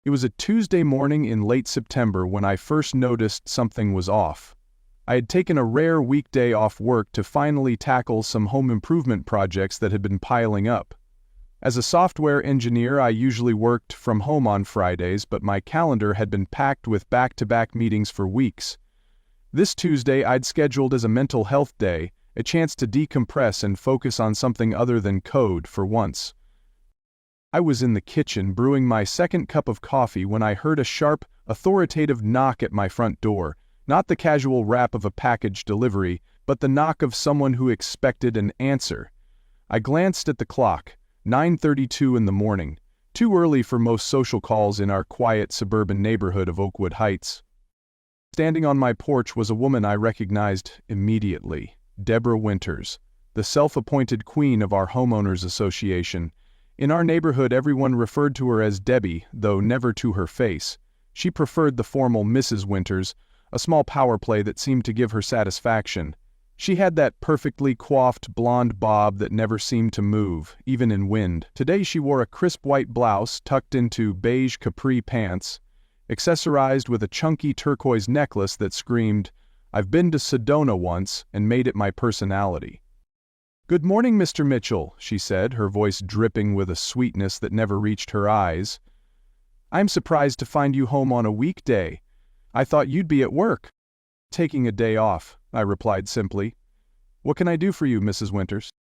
It was a Tuesday morning in late September when I first noticed something was off. I had taken a rare weekday off work to finally tackle some home improvement projects that had been piling up. As a software engineer, I usually worked from home on Fridays, but my calendar had been packed with back-to-back meetings for weeks. This Tuesday I'd scheduled as a mental health day, a chance to decompress and focus on something other than code for once. I was in the kitchen brewing my second cup of coffee when I heard a sharp, authoritative knock at my front door, not the casual rap of a package delivery, but the knock of someone who expected an answer. I glanced at the clock, 9:32 in the morning, too early for most social calls in our quiet suburban neighborhood of Oakwood Heights. Standing on my porch was a woman I recognized immediately, Deborah Winters, the self-appointed queen of our homeowners association. In our neighborhood, everyone referred to her as Debbie, though never to her face. She preferred the formal Mrs. Winters, a small power play that seemed to give her satisfaction. She had that perfectly coiffed blonde bob that never seemed to move, even in wind. Today she wore a crisp white blouse tucked into beige capri pants, accessorized with a chunky turquoise necklace that screamed, "I've been to Sedona once and made it my personality." "Good morning, Mr. Mitchell," she said, her voice dripping with a sweetness that never reached her eyes. "I'm surprised to find you home on a weekday. I thought you'd be at work." "Taking a day off," I replied simply. "What can I do for you, Mrs. Winters?"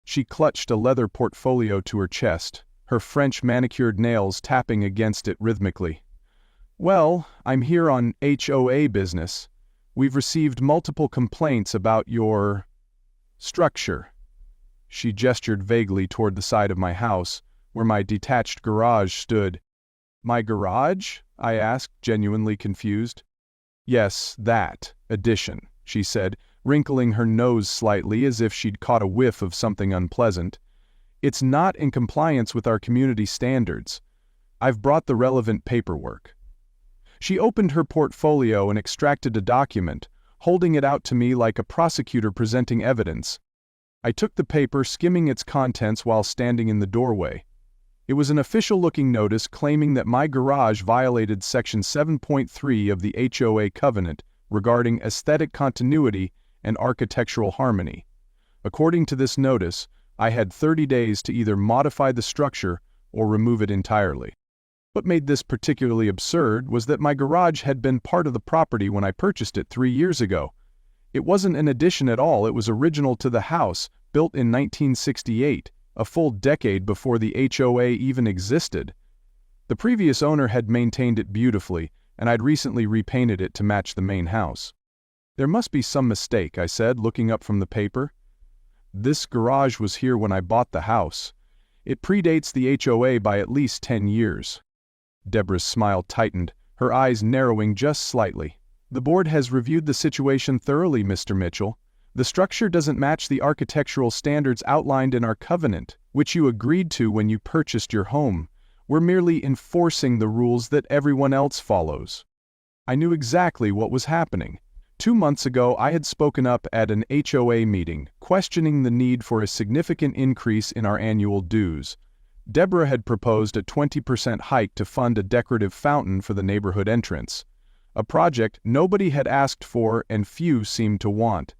She clutched a leather portfolio to her chest, her French manicured nails tapping against it rhythmically. "Well, I'm here on HOA business. We've received multiple complaints about your structure." She gestured vaguely toward the side of my house, where my detached garage stood. "My garage?" I asked, genuinely confused. "Yes, that addition," she said, wrinkling her nose slightly as if she'd caught a whiff of something unpleasant. "It's not in compliance with our community standards. I've brought the relevant paperwork." She opened her portfolio and extracted a document, holding it out to me like a prosecutor presenting evidence. I took the paper, skimming its contents while standing in the doorway. It was an official-looking notice claiming that my garage violated Section 7.3 of the HOA Covenant regarding aesthetic continuity and architectural harmony. According to this notice, I had 30 days to either modify the structure or remove it entirely. What made this particularly absurd was that my garage had been part of the property when I purchased it 3 years ago. It wasn't an addition at all, it was original to the house, built in 1968, a full decade before the HOA even existed. The previous owner had maintained it beautifully, and I'd recently repainted it to match the main house. "There must be some mistake," I said, looking up from the paper. "This garage was here when I bought the house. It predates the HOA by at least 10 years. Deborah's smile tightened, her eyes narrowing just slightly. "The board has reviewed the situation thoroughly, Mr. Mitchell. The structure doesn't match the architectural standards outlined in our covenant, which you agreed to when you purchased your home. We're merely enforcing the rules that everyone else follows." I knew exactly what was happening. 2 months ago, I had spoken up at an HOA meeting, questioning the need for a significant increase in our annual dues. Deborah had proposed a 20% hike to fund a decorative fountain for the neighborhood entrance, a project nobody had asked for and few seemed to want.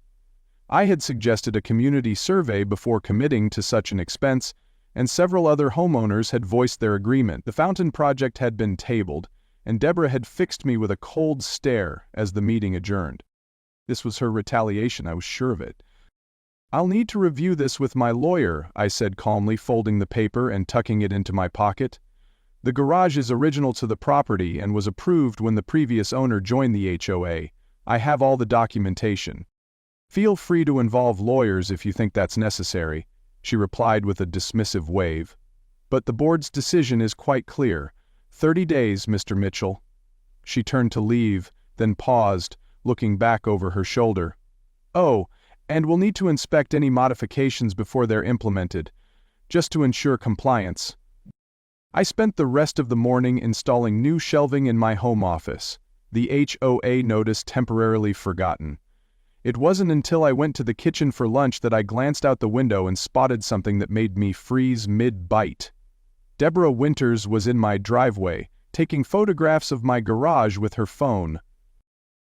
I had suggested a community survey before committing to such an expense, and several other homeowners had voiced their agreement. The fountain project had been tabled, and Deborah had fixed me with a cold stare as the meeting adjourned. This was her retaliation, I was sure of it. "I'll need to review this with my lawyer," I said calmly, folding the paper and tucking it into my pocket. "The garage is original to the property and was approved when the previous owner joined the HOA. I have all the documentation." "Feel free to involve lawyers if you think that's necessary," she replied with a dismissive wave. "But the board's decision is quite clear. 30 days, Mr. Mitchell." She turned to leave, then paused, looking back over her shoulder. "Oh, and we'll need to inspect any modifications before they're implemented, just to ensure compliance." I spent the rest of the morning installing new shelving in my home office, the HOA notice temporarily forgotten. It wasn't until I went to the kitchen for lunch that I glanced out the window and spotted something that made me freeze mid-bite. Deborah Winters was in my driveway, taking photographs of my garage with her phone.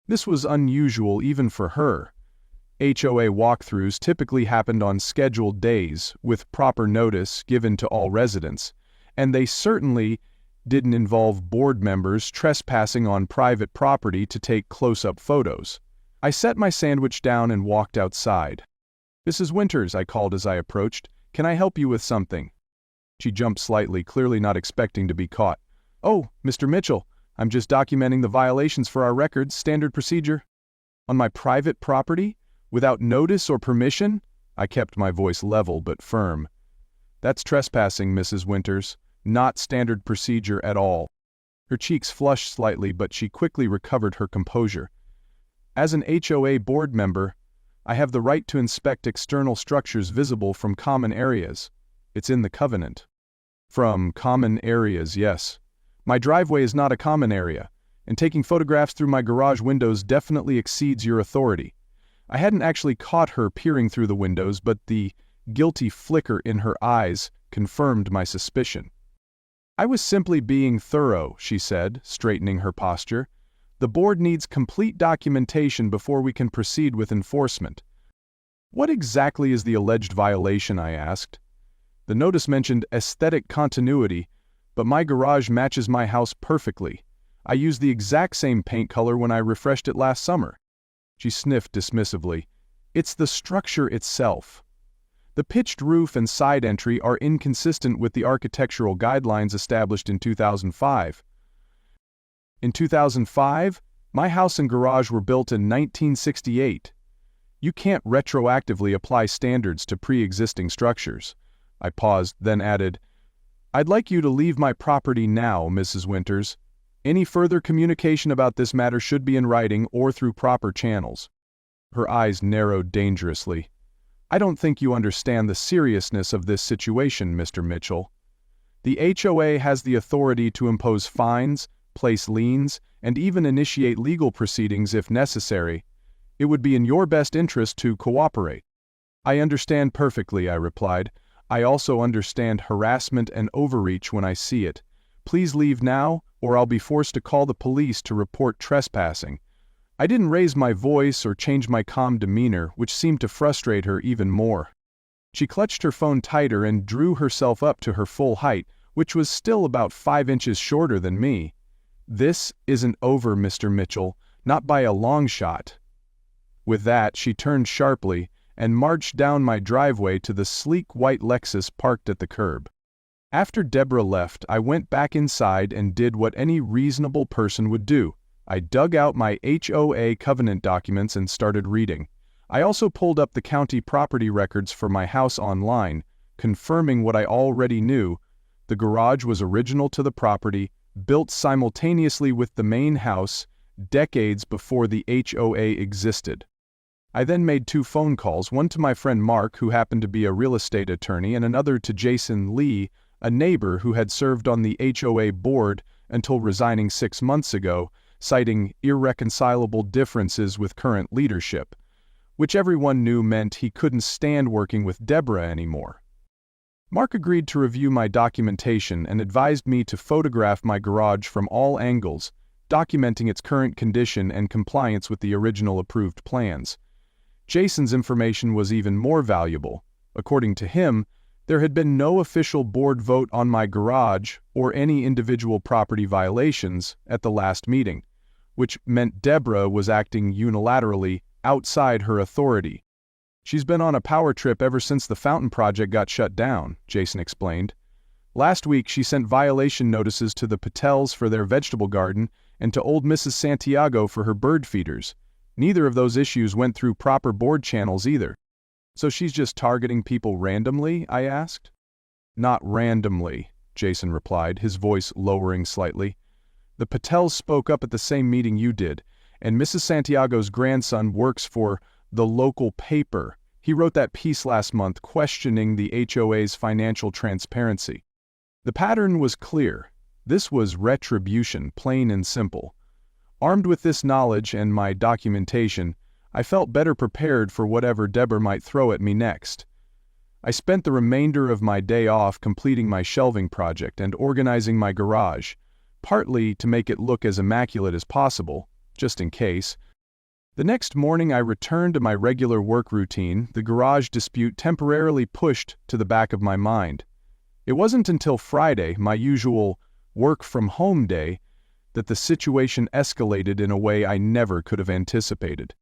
This was unusual even for her. HOA walkthroughs typically happened on scheduled days, with proper notice given to all residents, and they certainly didn't involve board members trespassing on private property to take close-up photos. I set my sandwich down and walked outside. "Mrs. Winters," I called as I approached, "can I help you with something?" She jumped slightly, clearly not expecting to be caught. "Oh, Mr. Mitchell, I'm just documenting the violations for our records, standard procedure." "On my private property? Without notice or permission?" I kept my voice level but firm. "That's trespassing, Mrs. Winters. Not standard procedure at all." Her cheeks flushed slightly, but she quickly recovered her composure. "As an HOA board member, I have the right to inspect external structures visible from common areas. It's in the covenant." "From common areas, yes. My driveway is not a common area, and taking photographs through my garage windows definitely exceeds your authority." I hadn't actually caught her peering through the windows, but the guilty flicker in her eyes confirmed my suspicion. "I was simply being thorough," she said, straightening her posture. "The board needs complete documentation before we can proceed with enforcement." "What exactly is the alleged violation?" I asked. "The notice mentioned aesthetic continuity, but my garage matches my house perfectly. I used the exact same paint color when I refreshed it last summer." She sniffed dismissively. "It's the structure itself. The pitched roof and side entry are inconsistent with the architectural guidelines established in 2005. In 2005, my house and garage were built in 1968. You can't retroactively apply standards to pre-existing structures." I paused, then added, "I'd like you to leave my property now, Mrs. Winters. Any further communication about this matter should be in writing or through proper channels." Her eyes narrowed dangerously. "I don't think you understand the seriousness of this situation, Mr. Mitchell. The HOA has the authority to impose fines, place liens, and even initiate legal proceedings if necessary. It would be in your best interest to cooperate." "I understand perfectly," I replied. "I also understand harassment and overreach when I see it. Please leave now, or I'll be forced to call the police to report trespassing." I didn't raise my voice or change my calm demeanor, which seemed to frustrate her even more. She clutched her phone tighter and drew herself up to her full height, which was still about 5 inches shorter than me. "This isn't over, Mr. Mitchell, not by a long shot." With that, she turned sharply and marched down my driveway to the sleek white Lexus parked at the curb. After Deborah left, I went back inside and did what any reasonable person would do. I dug out my HOA covenant documents and started reading. I also pulled up the county property records for my house online, confirming what I already knew. The garage was original to the property, built simultaneously with the main house, decades before the HOA existed. I then made 2 phone calls, one to my friend Mark, who happened to be a real estate attorney, and another to Jason Lee, a neighbor who had served on the HOA board until resigning 6 months ago, citing irreconcilable differences with current leadership, which everyone knew meant he couldn't stand working with Deborah anymore. Mark agreed to review my documentation and advised me to photograph my garage from all angles, documenting its current condition and compliance with the original approved plans. Jason's information was even more valuable. According to him, there had been no official board vote on my garage or any individual property violations at the last meeting, which meant Deborah was acting unilaterally outside her authority. "She's been on a power trip ever since the fountain project got shut down," Jason explained. "Last week she sent violation notices to the Patels for their vegetable garden and to old Mrs. Santiago for her bird feeders. Neither of those issues went through proper board channels either." "So she's just targeting people randomly?" I asked. "Not randomly," Jason replied, his voice lowering slightly. "The Patels spoke up at the same meeting you did, and Mrs. Santiago's grandson works for the local paper. He wrote that piece last month questioning the HOA's financial transparency. The pattern was clear. This was retribution, plain and simple. Armed with this knowledge and my documentation, I felt better prepared for whatever Deborah might throw at me next. I spent the remainder of my day off completing my shelving project and organizing my garage, partly to make it look as immaculate as possible, just in case. The next morning I returned to my regular work routine, the garage dispute temporarily pushed to the back of my mind. It wasn't until Friday, my usual work-from-home day, that the situation escalated in a way I never could have anticipated.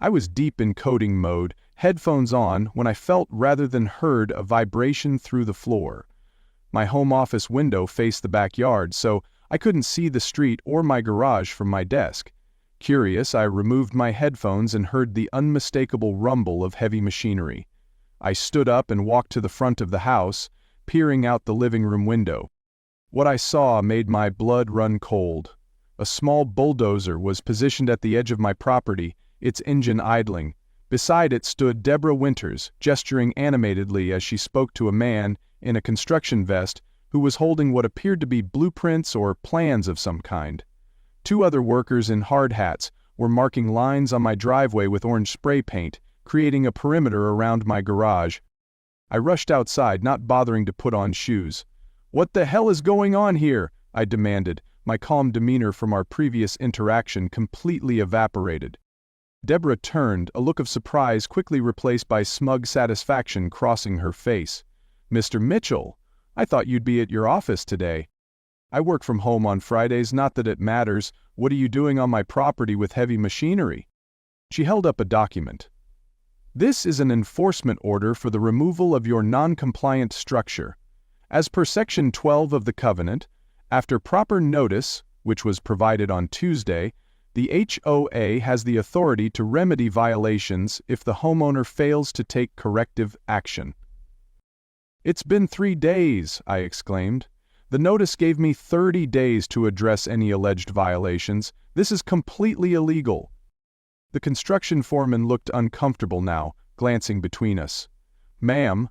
I was deep in coding mode, headphones on, when I felt rather than heard a vibration through the floor. My home office window faced the backyard, so I couldn't see the street or my garage from my desk. Curious, I removed my headphones and heard the unmistakable rumble of heavy machinery. I stood up and walked to the front of the house, peering out the living room window. What I saw made my blood run cold. A small bulldozer was positioned at the edge of my property, its engine idling. Beside it stood Deborah Winters, gesturing animatedly as she spoke to a man in a construction vest who was holding what appeared to be blueprints or plans of some kind. Two other workers in hard hats were marking lines on my driveway with orange spray paint, creating a perimeter around my garage. I rushed outside, not bothering to put on shoes. "What the hell is going on here?" I demanded, my calm demeanor from our previous interaction completely evaporated. Deborah turned, a look of surprise quickly replaced by smug satisfaction crossing her face. "Mr. Mitchell, I thought you'd be at your office today." "I work from home on Fridays, not that it matters. What are you doing on my property with heavy machinery?" She held up a document. "This is an enforcement order for the removal of your non-compliant structure. As per Section 12 of the Covenant, after proper notice, which was provided on Tuesday, the HOA has the authority to remedy violations if the homeowner fails to take corrective action." "It's been 3 days," I exclaimed. "The notice gave me 30 days to address any alleged violations. This is completely illegal." The construction foreman looked uncomfortable now, glancing between us. "Ma'am,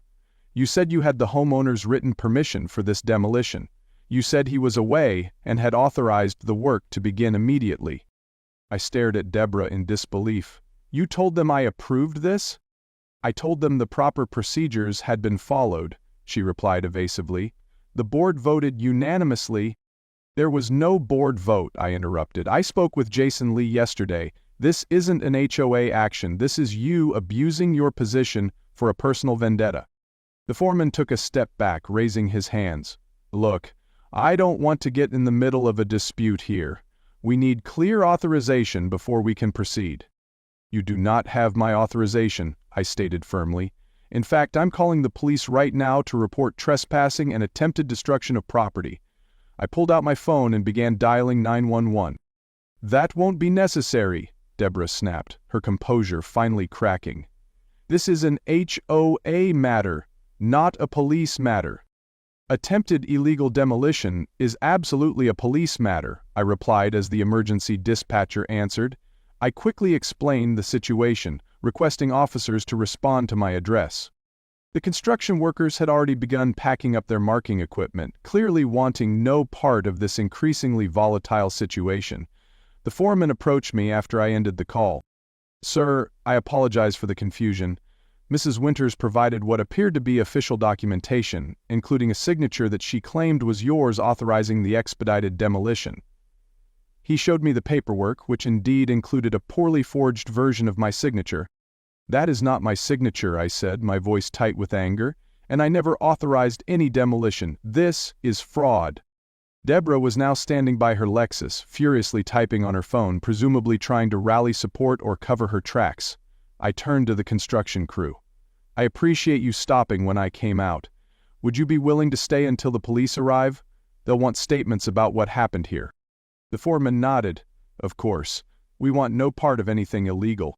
you said you had the homeowner's written permission for this demolition. You said he was away and had authorized the work to begin immediately." I stared at Deborah in disbelief. "You told them I approved this?" "I told them the proper procedures had been followed," she replied evasively. "The board voted unanimously." "There was no board vote," I interrupted. "I spoke with Jason Lee yesterday. This isn't an HOA action. This is you abusing your position for a personal vendetta." The foreman took a step back, raising his hands. "Look, I don't want to get in the middle of a dispute here. We need clear authorization before we can proceed." "You do not have my authorization," I stated firmly. "In fact, I'm calling the police right now to report trespassing and attempted destruction of property." I pulled out my phone and began dialing 911. "That won't be necessary," Deborah snapped, her composure finally cracking. "This is an HOA matter, not a police matter." "Attempted illegal demolition is absolutely a police matter," I replied as the emergency dispatcher answered. I quickly explained the situation, requesting officers to respond to my address. The construction workers had already begun packing up their marking equipment, clearly wanting no part of this increasingly volatile situation. The foreman approached me after I ended the call. "Sir, I apologize for the confusion. Mrs. Winters provided what appeared to be official documentation, including a signature that she claimed was yours authorizing the expedited demolition." He showed me the paperwork, which indeed included a poorly forged version of my signature. "That is not my signature," I said, my voice tight with anger, "and I never authorized any demolition. This is fraud." Deborah was now standing by her Lexus, furiously typing on her phone, presumably trying to rally support or cover her tracks. I turned to the construction crew. "I appreciate you stopping when I came out. Would you be willing to stay until the police arrive? They'll want statements about what happened here." The foreman nodded. "Of course. We want no part of anything illegal."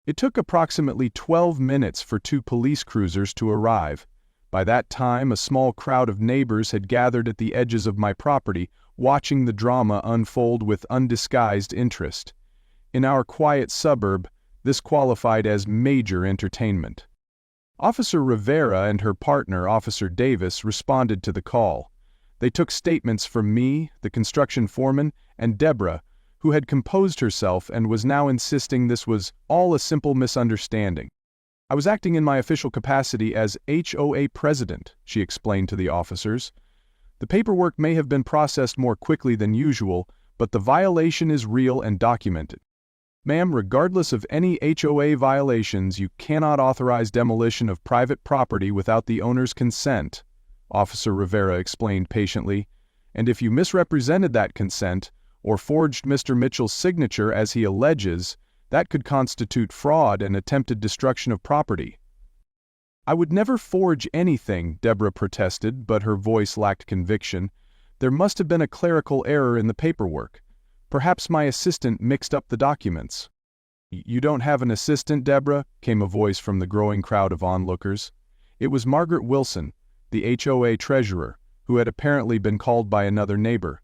It took approximately 12 minutes for 2 police cruisers to arrive. By that time, a small crowd of neighbors had gathered at the edges of my property, watching the drama unfold with undisguised interest. In our quiet suburb, this qualified as major entertainment. Officer Rivera and her partner, Officer Davis, responded to the call. They took statements from me, the construction foreman, and Deborah, who had composed herself and was now insisting this was all a simple misunderstanding. "I was acting in my official capacity as HOA president," she explained to the officers. The paperwork may have been processed more quickly than usual, but the violation is real and documented. Ma'am, regardless of any HOA violations, you cannot authorize demolition of private property without the owner's consent," Officer Rivera explained patiently, "and if you misrepresented that consent, or forged Mr. Mitchell's signature as he alleges, that could constitute fraud and attempted destruction of property." "I would never forge anything," Deborah protested, but her voice lacked conviction. "There must have been a clerical error in the paperwork. Perhaps my assistant mixed up the documents." "You don't have an assistant, Deborah?" came a voice from the growing crowd of onlookers. It was Margaret Wilson, the HOA treasurer, who had apparently been called by another neighbor.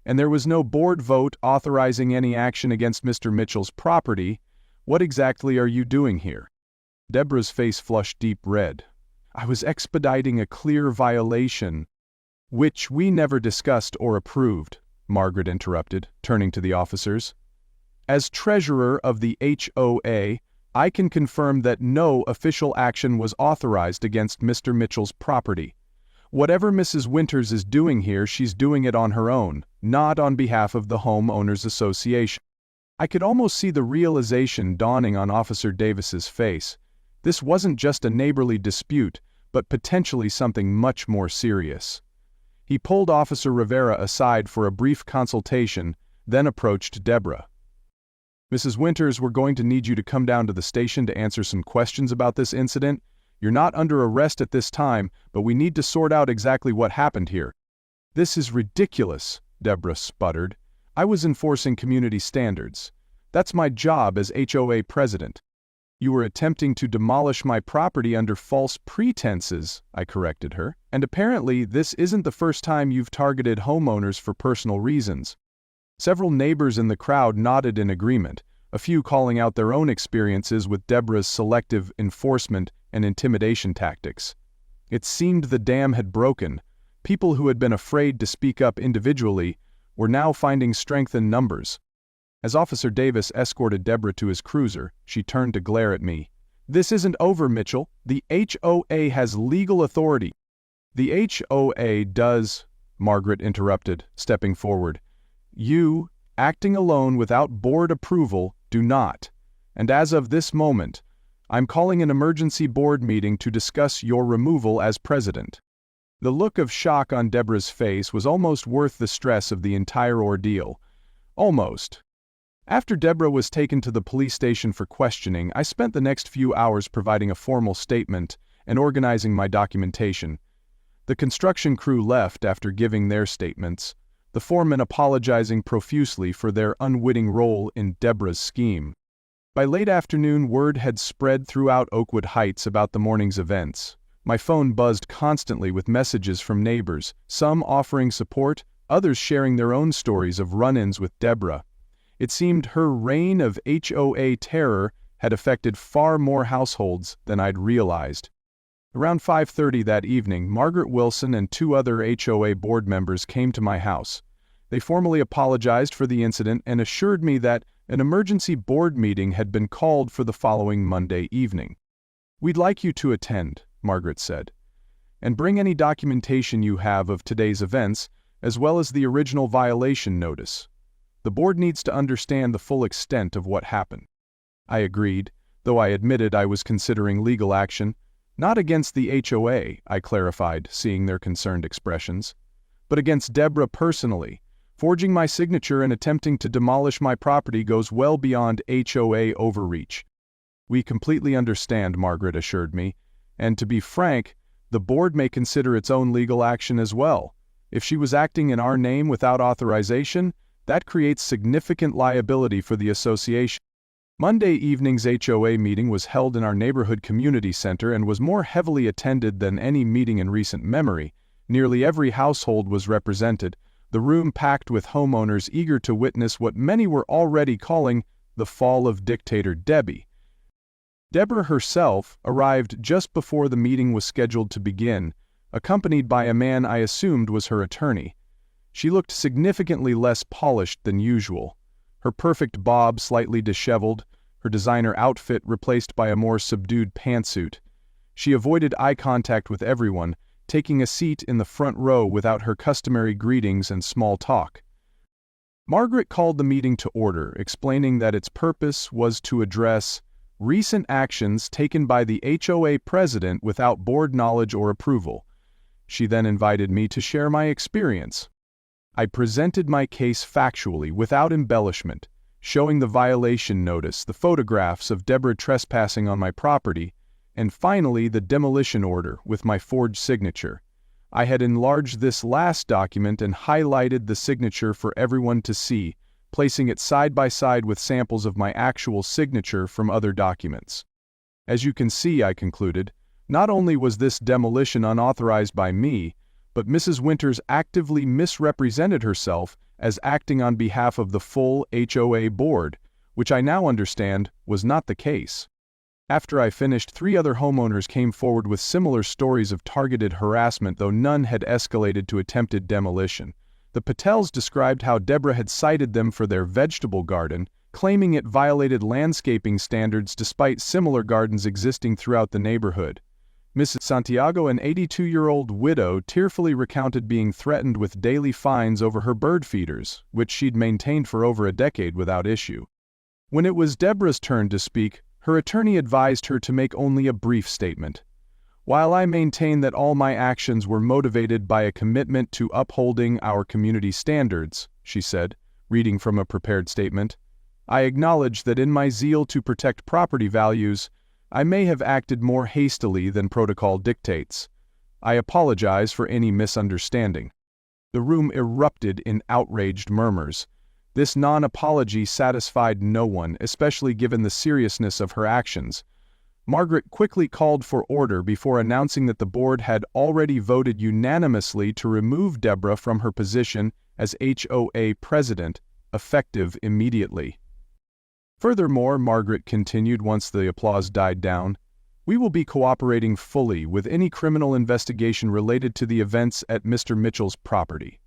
"And there was no board vote authorizing any action against Mr. Mitchell's property. What exactly are you doing here?" Deborah's face flushed deep red. "I was expediting a clear violation." "Which we never discussed or approved," Margaret interrupted, turning to the officers. "As treasurer of the HOA, I can confirm that no official action was authorized against Mr. Mitchell's property. Whatever Mrs. Winters is doing here, she's doing it on her own, not on behalf of the Homeowners Association." I could almost see the realization dawning on Officer Davis's face. This wasn't just a neighborly dispute, but potentially something much more serious. He pulled Officer Rivera aside for a brief consultation, then approached Deborah. "Mrs. Winters, we're going to need you to come down to the station to answer some questions about this incident. You're not under arrest at this time, but we need to sort out exactly what happened here." "This is ridiculous," Deborah sputtered. "I was enforcing community standards. That's my job as HOA president." "You were attempting to demolish my property under false pretenses," I corrected her. "And apparently this isn't the first time you've targeted homeowners for personal reasons." Several neighbors in the crowd nodded in agreement, a few calling out their own experiences with Deborah's selective enforcement and intimidation tactics. It seemed the dam had broken. People who had been afraid to speak up individually were now finding strength in numbers. As Officer Davis escorted Deborah to his cruiser, she turned to glare at me. "This isn't over, Mitchell. The HOA has legal authority." "The HOA does," Margaret interrupted, stepping forward. "You, acting alone without board approval, do not. And as of this moment, I'm calling an emergency board meeting to discuss your removal as president." The look of shock on Deborah's face was almost worth the stress of the entire ordeal. Almost. After Deborah was taken to the police station for questioning, I spent the next few hours providing a formal statement and organizing my documentation. The construction crew left after giving their statements, the foremen apologizing profusely for their unwitting role in Deborah's scheme. By late afternoon, word had spread throughout Oakwood Heights about the morning's events. My phone buzzed constantly with messages from neighbors, some offering support, others sharing their own stories of run-ins with Deborah. It seemed her reign of HOA terror had affected far more households than I'd realized. Around 5:30 that evening, Margaret Wilson and two other HOA board members came to my house. They formally apologized for the incident and assured me that an emergency board meeting had been called for the following Monday evening. "We'd like you to attend," Margaret said, "and bring any documentation you have of today's events, as well as the original violation notice. The board needs to understand the full extent of what happened." I agreed, though I admitted I was considering legal action, not against the HOA, I clarified, seeing their concerned expressions, but against Deborah personally. Forging my signature and attempting to demolish my property goes well beyond HOA overreach. "We completely understand," Margaret assured me, "and to be frank, the board may consider its own legal action as well. If she was acting in our name without authorization, that creates significant liability for the association." Monday evening's HOA meeting was held in our neighborhood community center and was more heavily attended than any meeting in recent memory. Nearly every household was represented, the room packed with homeowners eager to witness what many were already calling the fall of dictator Debbie. Deborah herself arrived just before the meeting was scheduled to begin, accompanied by a man I assumed was her attorney. She looked significantly less polished than usual, her perfect bob slightly disheveled, her designer outfit replaced by a more subdued pantsuit. She avoided eye contact with everyone, taking a seat in the front row without her customary greetings and small talk. Margaret called the meeting to order, explaining that its purpose was to address recent actions taken by the HOA president without board knowledge or approval. She then invited me to share my experience. I presented my case factually, without embellishment, showing the violation notice, the photographs of Deborah trespassing on my property, and finally the demolition order with my forged signature. I had enlarged this last document and highlighted the signature for everyone to see, placing it side by side with samples of my actual signature from other documents. As you can see, I concluded, not only was this demolition unauthorized by me, but Mrs. Winters actively misrepresented herself as acting on behalf of the full HOA board, which I now understand was not the case. After I finished, 3 other homeowners came forward with similar stories of targeted harassment, though none had escalated to attempted demolition. The Patels described how Deborah had cited them for their vegetable garden, claiming it violated landscaping standards despite similar gardens existing throughout the neighborhood. Mrs. Santiago, an 82-year-old widow, tearfully recounted being threatened with daily fines over her bird feeders, which she'd maintained for over a decade without issue. When it was Deborah's turn to speak, her attorney advised her to make only a brief statement. While I maintain that all my actions were motivated by a commitment to upholding our community standards, she said, reading from a prepared statement, I acknowledge that in my zeal to protect property values, I may have acted more hastily than protocol dictates. I apologize for any misunderstanding. The room erupted in outraged murmurs. This non-apology satisfied no one, especially given the seriousness of her actions. Margaret quickly called for order before announcing that the board had already voted unanimously to remove Deborah from her position as HOA president, effective immediately. Furthermore, Margaret continued once the applause died down, we will be cooperating fully with any criminal investigation related to the events at Mr. Mitchell's property.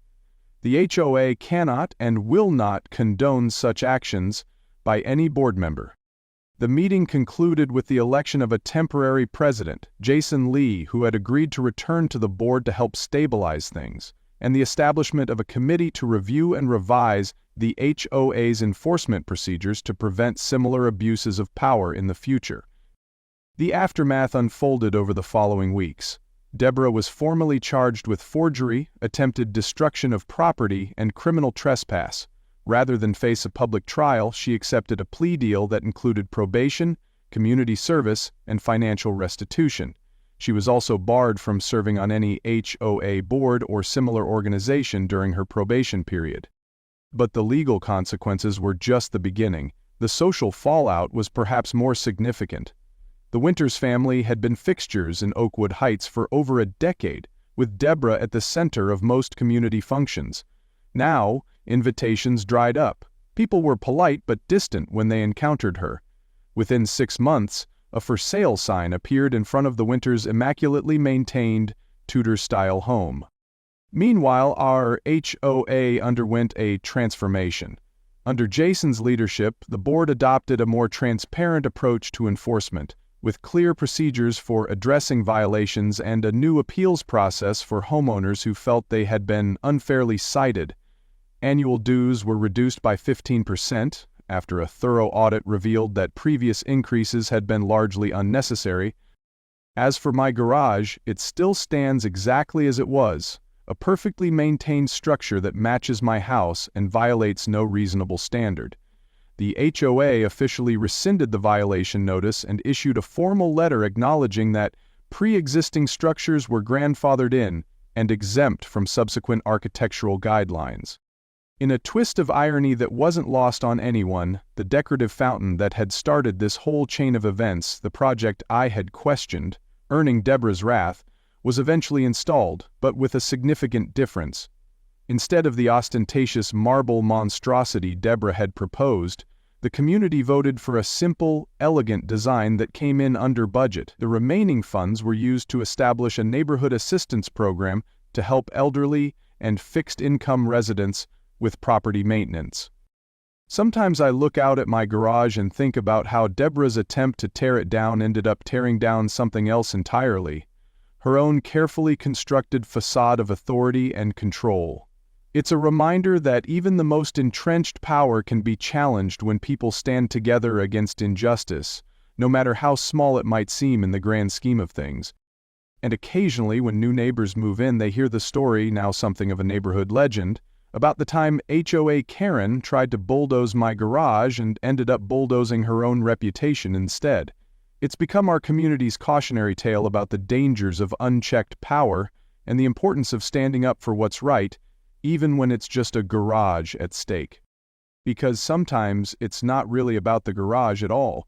The HOA cannot and will not condone such actions by any board member. The meeting concluded with the election of a temporary president, Jason Lee, who had agreed to return to the board to help stabilize things, and the establishment of a committee to review and revise the HOA's enforcement procedures to prevent similar abuses of power in the future. The aftermath unfolded over the following weeks. Deborah was formally charged with forgery, attempted destruction of property, and criminal trespass. Rather than face a public trial, she accepted a plea deal that included probation, community service, and financial restitution. She was also barred from serving on any HOA board or similar organization during her probation period. But the legal consequences were just the beginning. The social fallout was perhaps more significant. The Winters family had been fixtures in Oakwood Heights for over a decade, with Deborah at the center of most community functions. Now, invitations dried up. People were polite but distant when they encountered her. Within 6 months, a for sale sign appeared in front of the Winters' immaculately maintained, Tudor-style home. Meanwhile, our HOA underwent a transformation. Under Jason's leadership, the board adopted a more transparent approach to enforcement, with clear procedures for addressing violations and a new appeals process for homeowners who felt they had been unfairly cited. Annual dues were reduced by 15%, after a thorough audit revealed that previous increases had been largely unnecessary. As for my garage, it still stands exactly as it was, a perfectly maintained structure that matches my house and violates no reasonable standard. The HOA officially rescinded the violation notice and issued a formal letter acknowledging that pre-existing structures were grandfathered in and exempt from subsequent architectural guidelines. In a twist of irony that wasn't lost on anyone, the decorative fountain that had started this whole chain of events, the project I had questioned, earning Deborah's wrath, was eventually installed, but with a significant difference. Instead of the ostentatious marble monstrosity Deborah had proposed, the community voted for a simple, elegant design that came in under budget. The remaining funds were used to establish a neighborhood assistance program to help elderly and fixed-income residents with property maintenance. Sometimes I look out at my garage and think about how Deborah's attempt to tear it down ended up tearing down something else entirely. her own carefully constructed facade of authority and control. It's a reminder that even the most entrenched power can be challenged when people stand together against injustice, no matter how small it might seem in the grand scheme of things. And occasionally, when new neighbors move in, they hear the story, now something of a neighborhood legend, about the time HOA Karen tried to bulldoze my garage and ended up bulldozing her own reputation instead. It's become our community's cautionary tale about the dangers of unchecked power and the importance of standing up for what's right, even when it's just a garage at stake. Because sometimes it's not really about the garage at all.